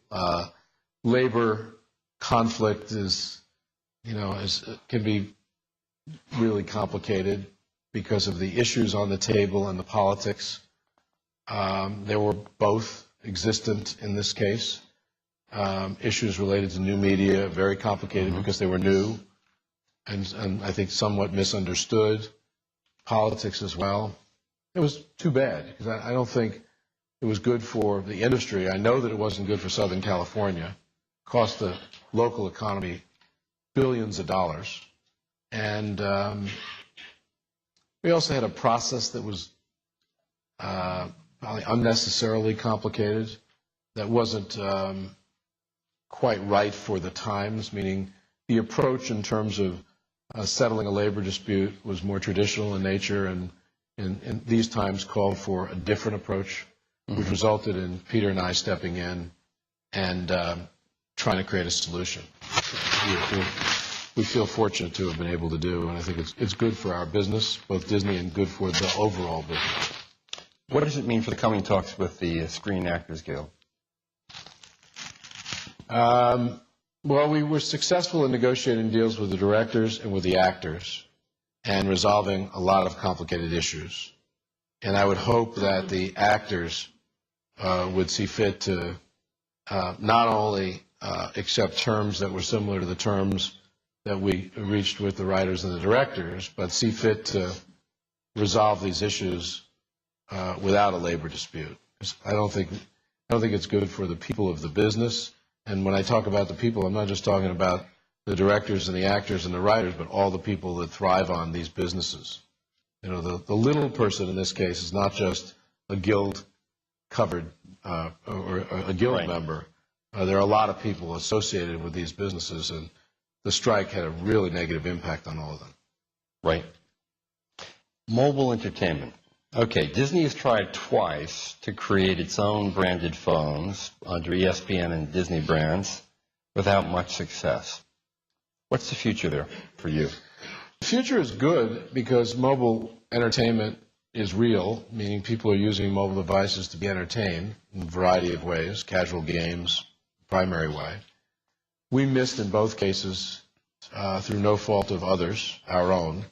Labor conflict can be really complicated because of the issues on the table and the politics. There were both existent in this case. Issues related to new media, very complicated because they were new and I think somewhat misunderstood. Politics as well. It was too bad because I don't think it was good for the industry. I know that it wasn't good for Southern California. It cost the local economy billions of dollars. And we also had a process that was probably unnecessarily complicated, that wasn't quite right for the times, meaning the approach in terms of settling a labor dispute was more traditional in nature, and these times called for a different approach, which resulted in Peter and I stepping in and trying to create a solution. we feel fortunate to have been able to do, and I think it's good for our business, both Disney, and good for the overall business. What does it mean for the coming talks with the Screen Actors Guild? Well, we were successful in negotiating deals with the directors and with the actors and resolving a lot of complicated issues. And I would hope that the actors would see fit to not only accept terms that were similar to the terms that we reached with the writers and the directors, but see fit to resolve these issues without a labor dispute. I don't think it's good for the people of the business. And when I talk about the people, I'm not just talking about the directors and the actors and the writers, but all the people that thrive on these businesses. You know, the little person in this case is not just a guild covered or a guild member. There are a lot of people associated with these businesses, and the strike had a really negative impact on all of them. Right. Mobile entertainment. Okay, Disney has tried twice to create its own branded phones under ESPN and Disney brands without much success. What's the future there for you? The future is good because mobile entertainment is real, meaning people are using mobile devices to be entertained in a variety of ways, casual games, primary way. We missed in both cases through no fault of others, our own,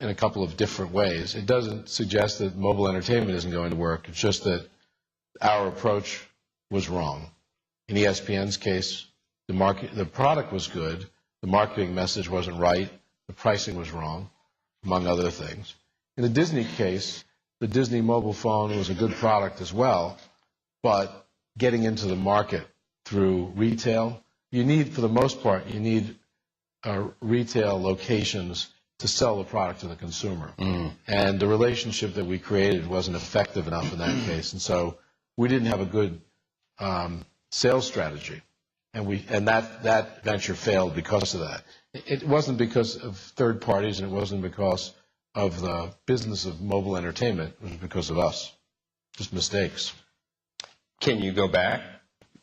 in a couple of different ways. It doesn't suggest that mobile entertainment isn't going to work. It's just that our approach was wrong. In ESPN's case, the product was good, the marketing message wasn't right, the pricing was wrong, among other things. In the Disney case, the Disney mobile phone was a good product as well, but getting into the market through retail, for the most part, you need retail locations to sell the product to the consumer. And the relationship that we created wasn't effective enough in that case. And so we didn't have a good sales strategy. And that venture failed because of that. It wasn't because of third parties, and it wasn't because of the business of mobile entertainment. It was because of us. Just mistakes. Can you go back,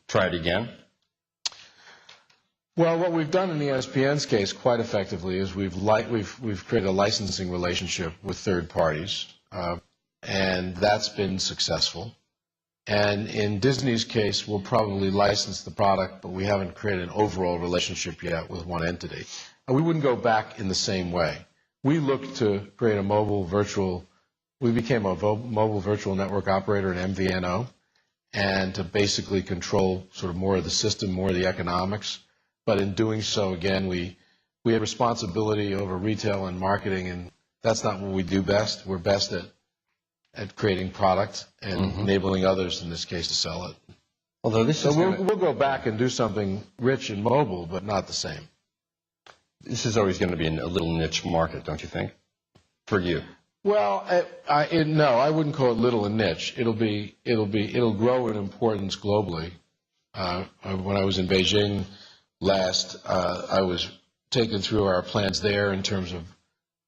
try it again? Well, what we've done in ESPN's case quite effectively is we've created a licensing relationship with third parties, and that's been successful. And in Disney's case, we'll probably license the product, but we haven't created an overall relationship yet with one entity. And we wouldn't go back in the same way. We looked to create a we became a mobile virtual network operator, an MVNO, and to basically control sort of more of the system, more of the economics. But in doing so, again, we had responsibility over retail and marketing, and that's not what we do best. We're best at creating product and enabling others, in this case, to sell it. Although we'll go back and do something rich in mobile, but not the same. This is always going to be a little niche market, don't you think, for you? Well, no, I wouldn't call it little and niche. It'll grow in importance globally. When I was in Beijing last, I was taken through our plans there in terms of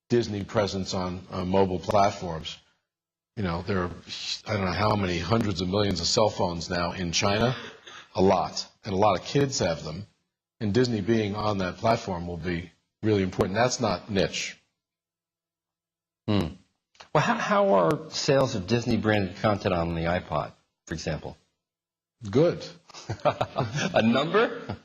Disney presence on mobile platforms. You know, there are, I don't know how many hundreds of millions of cell phones now in China, a lot, and a lot of kids have them. And Disney being on that platform will be really important. That's not niche. Well, how are sales of Disney-branded content on the iPod, for example? Good. A number?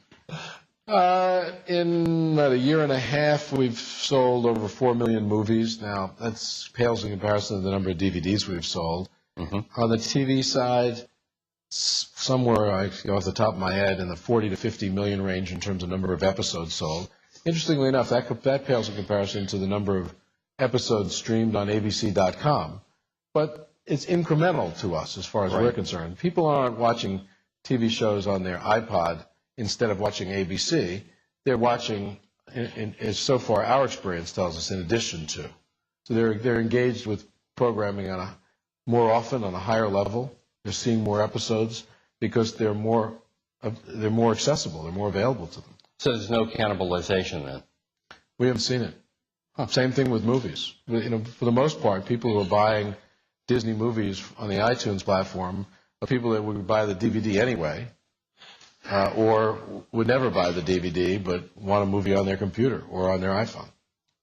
In about a year and a half, we've sold over 4 million movies. Now, that pales in comparison to the number of DVDs we've sold. On the TV side, somewhere, off the top of my head, in the 40 to 50 million range in terms of number of episodes sold. Interestingly enough, that pales in comparison to the number of episodes streamed on ABC.com. But it's incremental to us as far as we're concerned. People aren't watching TV shows on their iPod instead of watching ABC. They're watching, as so far our experience tells us, in addition to. So they're engaged with programming more often on a higher level. They're seeing more episodes because they're more accessible. They're more available to them. So there's no cannibalization then? We haven't seen it. Same thing with movies. For the most part, people who are buying Disney movies on the iTunes platform are people that would buy the DVD anyway. or would never buy the DVD but want a movie on their computer or on their iPhone.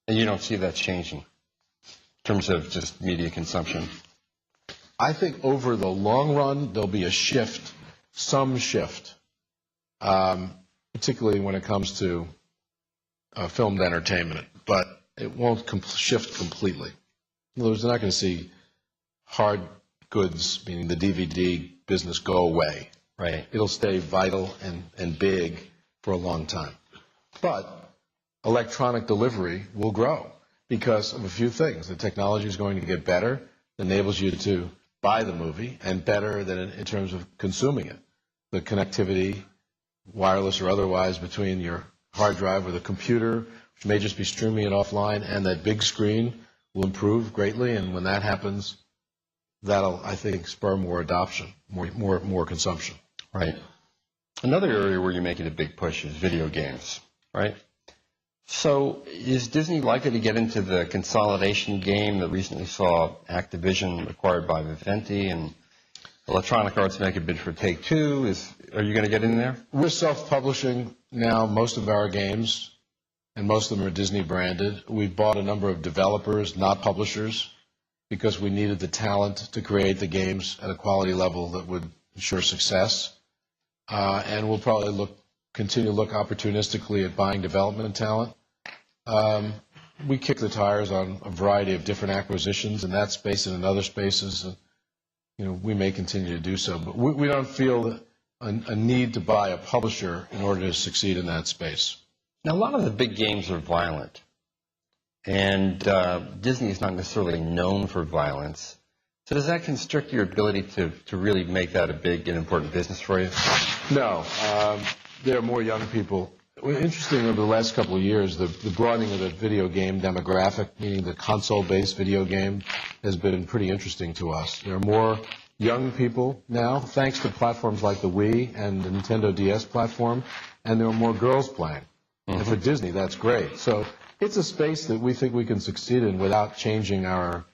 And you don't see that changing in terms of just media consumption? I think over the long run, there'll be a shift, some shift, particularly when it comes to filmed entertainment, but it won't shift completely. In other words, they're not going to see hard goods, meaning the DVD business, go away. Right. It'll stay vital and big for a long time. But electronic delivery will grow because of a few things. The technology is going to get better, enables you to buy the movie, and better than in terms of consuming it. The connectivity, wireless or otherwise, between your hard drive or the computer, which may just be streaming it offline, and that big screen will improve greatly. And when that happens, that'll, I think, spur more adoption, more consumption. Right. Another area where you're making a big push is video games, right? So is Disney likely to get into the consolidation game that recently saw Activision acquired by Vivendi and Electronic Arts make a bid for Take-Two? Are you going to get in there? We're self-publishing now most of our games, and most of them are Disney branded. We bought a number of developers, not publishers, because we needed the talent to create the games at a quality level that would ensure success. And we'll probably continue to look opportunistically at buying development talent. We kick the tires on a variety of different acquisitions in that space and in other spaces. We may continue to do so, but we don't feel a need to buy a publisher in order to succeed in that space. Now, a lot of the big games are violent, and Disney is not necessarily known for violence. So does that constrict your ability to really make that a big and important business for you? No. There are more young people. Interesting, over the last couple of years, the broadening of the video game demographic, meaning the console-based video game, has been pretty interesting to us. There are more young people now, thanks to platforms like the Wii and the Nintendo DS platform, and there are more girls playing. Mm-hmm. And for Disney, that's great. So it's a space that we think we can succeed in without changing our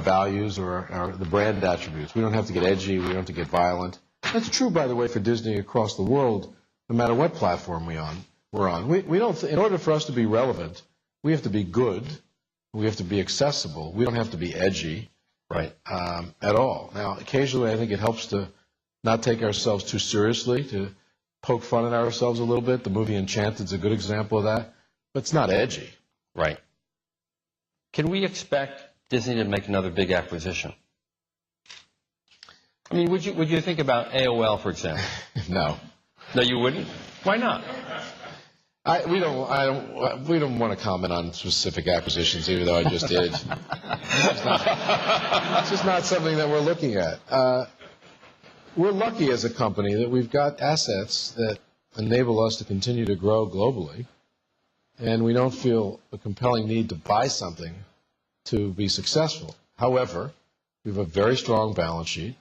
values or the brand attributes. We don't have to get edgy. We don't have to get violent. That's true, by the way, for Disney across the world, no matter what platform we're on. We don't. In order for us to be relevant, we have to be good. We have to be accessible. We don't have to be edgy, right? At all. Now, occasionally, I think it helps to not take ourselves too seriously, to poke fun at ourselves a little bit. The movie Enchanted is a good example of that, but it's not edgy. Right. Can we expect Disney to make another big acquisition? I mean, would you think about AOL, for example? No. No, you wouldn't? Why not? We don't want to comment on specific acquisitions, even though I just did. It's just not something that we're looking at. We're lucky as a company that we've got assets that enable us to continue to grow globally, and we don't feel a compelling need to buy something to be successful. However, we have a very strong balance sheet,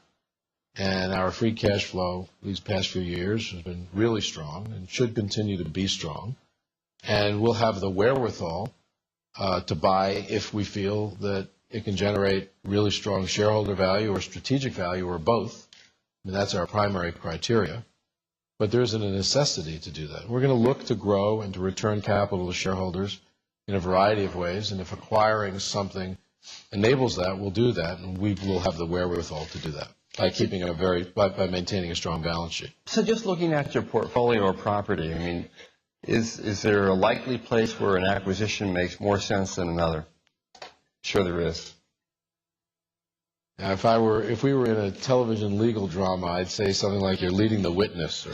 and our free cash flow these past few years has been really strong and should continue to be strong. And we'll have the wherewithal to buy if we feel that it can generate really strong shareholder value or strategic value or both. I mean, that's our primary criteria. But there isn't a necessity to do that. We're going to look to grow and to return capital to shareholders in a variety of ways. And if acquiring something enables that, we'll do that. And we will have the wherewithal to do that by maintaining a strong balance sheet. So just looking at your portfolio or property, I mean, is there a likely place where an acquisition makes more sense than another? Sure there is. Now, if we were in a television legal drama, I'd say something like You're Leading the Witness. Or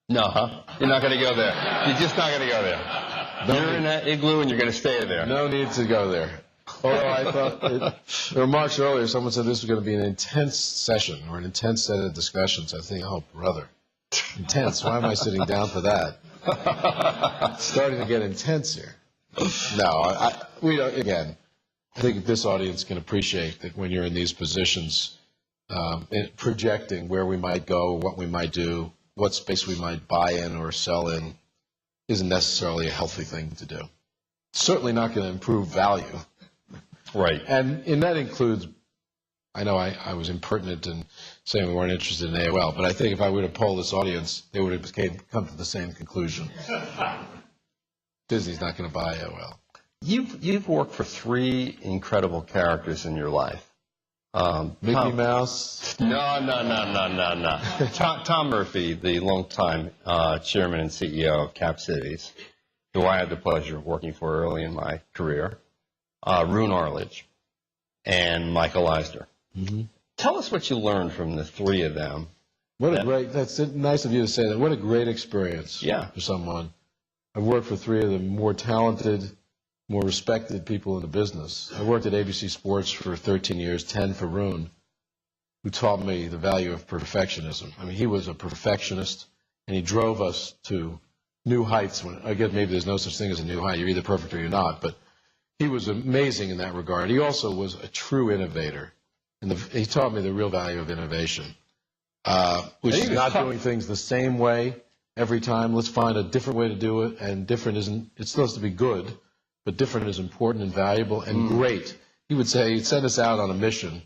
No, huh? You're not going to go there. You're just not going to go there. You're in that igloo and you're going to stay there. No need to go there. Although I thought, in remarks earlier, someone said this was going to be an intense session or an intense set of discussions. I think, oh, brother, intense. Why am I sitting down for that? It's starting to get intense here. No, we don't. Again, I think this audience can appreciate that when you're in these positions, projecting where we might go, what we might do, what space we might buy in or sell in, isn't necessarily a healthy thing to do. Certainly not going to improve value. Right. And that includes, I know I was impertinent in saying we weren't interested in AOL. But I think if I were to poll this audience, they would have come to the same conclusion. Disney's not going to buy AOL. You've worked for 3 incredible characters in your life. Mickey Mouse. No. Tom Murphy, the longtime chairman and CEO of Cap Cities, who I had the pleasure of working for early in my career. Roone Arledge, and Michael Eisner. Mm-hmm. Tell us what you learned from the 3 of them. That's nice of you to say that. What a great experience for someone. I've worked for 3 of the more talented, more respected people in the business. I worked at ABC Sports for 13 years, 10 for Roone, who taught me the value of perfectionism. I mean, he was a perfectionist, and he drove us to new heights. I guess maybe there's no such thing as a new height. You're either perfect or you're not, but he was amazing in that regard. He also was a true innovator, and he taught me the real value of innovation, which is not doing things the same way every time. Let's find a different way to do it, and different isn't. It's supposed to be good, but different is important and valuable and great. He would say, he'd send us out on a mission.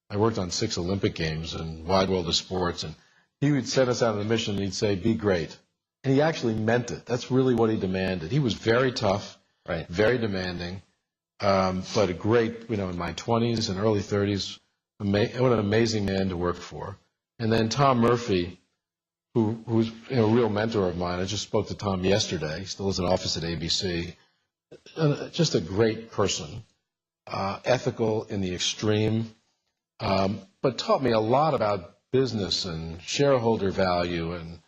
I worked on 6 Olympic Games and Wide World of Sports, and he would send us out on a mission, and he'd say, be great. And he actually meant it. That's really what he demanded. He was very tough, very demanding. But a great, in my 20s and early 30s, what an amazing man to work for. And then Tom Murphy, who's a real mentor of mine. I just spoke to Tom yesterday. He still has an office at ABC. Just a great person, ethical in the extreme, but taught me a lot about business and shareholder value and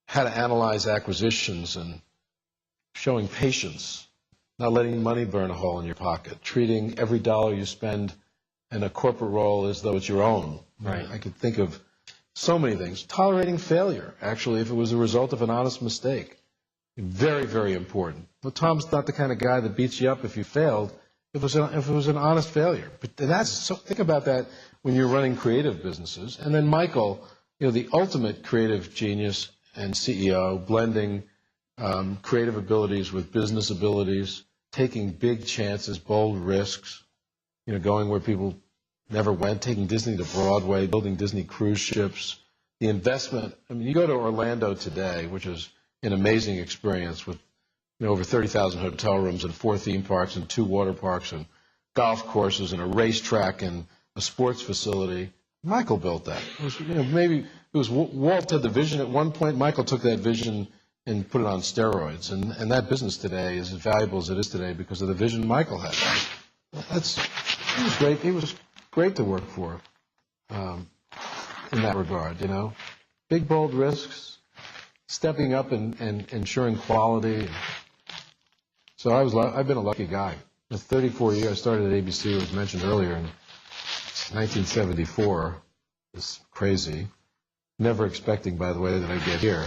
how to analyze acquisitions and showing patience. Not letting money burn a hole in your pocket, treating every dollar you spend in a corporate role as though it's your own. Right. I could think of so many things. Tolerating failure, actually, if it was a result of an honest mistake. Very, very important. Well, Tom's not the kind of guy that beats you up if you failed, if it was an honest failure. But think about that when you're running creative businesses. And then Michael, the ultimate creative genius and CEO, blending creative abilities with business abilities, taking big chances, bold risks, going where people never went, taking Disney to Broadway, building Disney cruise ships, the investment. I mean, you go to Orlando today, which is an amazing experience with over 30,000 hotel rooms and 4 theme parks and 2 water parks and golf courses and a racetrack and a sports facility. Michael built that. It was, maybe it was Walt had the vision at one point. Michael took that vision and put it on steroids. And that business today is as valuable as it is today because of the vision Michael had. He was great. He was great to work for in that regard, Big, bold risks, stepping up and ensuring quality. So I've been a lucky guy. For 34 years, I started at ABC, it was mentioned earlier, in 1974. It's crazy. Never expecting, by the way, that I'd get here.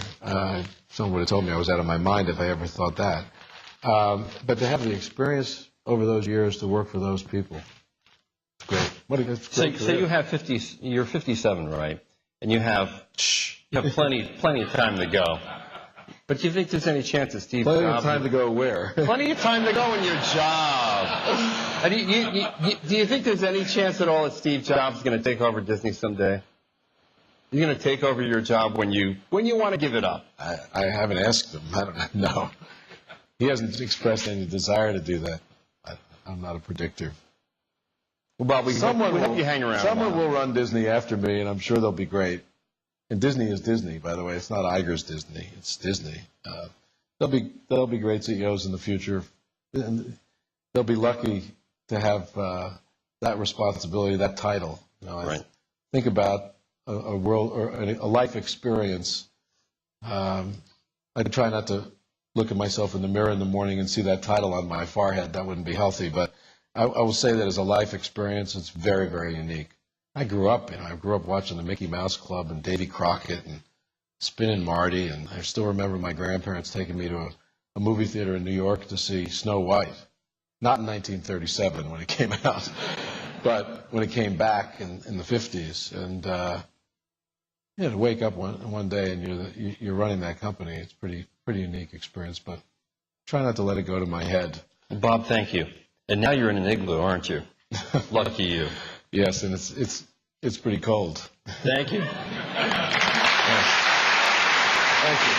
Someone would have told me I was out of my mind if I ever thought that. But to have the experience over those years to work for those people, it's great. So you have you're 57, right? And you have plenty of time to go. But do you think there's any chance that Steve Jobs... Plenty of time to go where? Plenty of time to go in your job. Do you think there's any chance at all that Steve Jobs is going to take over Disney someday? You're going to take over your job when you want to give it up? I haven't asked him. I don't know. He hasn't expressed any desire to do that. I'm not a predictor. Well, Bob, we hope you hang around. Someone will run Disney after me, and I'm sure they'll be great. And Disney is Disney, by the way. It's not Iger's Disney. It's Disney. There'll be great CEOs in the future. And they'll be lucky to have that responsibility, that title. Right. Think about a world or a life experience. I try not to look at myself in the mirror in the morning and see that title on my forehead. That wouldn't be healthy. But I will say that as a life experience, it's very, very unique. I grew up watching the Mickey Mouse Club and Davy Crockett and Spin and Marty, and I still remember my grandparents taking me to a movie theater in New York to see Snow White. Not in 1937 when it came out, but when it came back in the 50s. And to wake up one day and you're running that company, it's pretty unique experience. But try not to let it go to my head. Bob, thank you. And now you're in an igloo, aren't you? Lucky you. Yes, and it's It's pretty cold. Thank you. Yes. Thank you.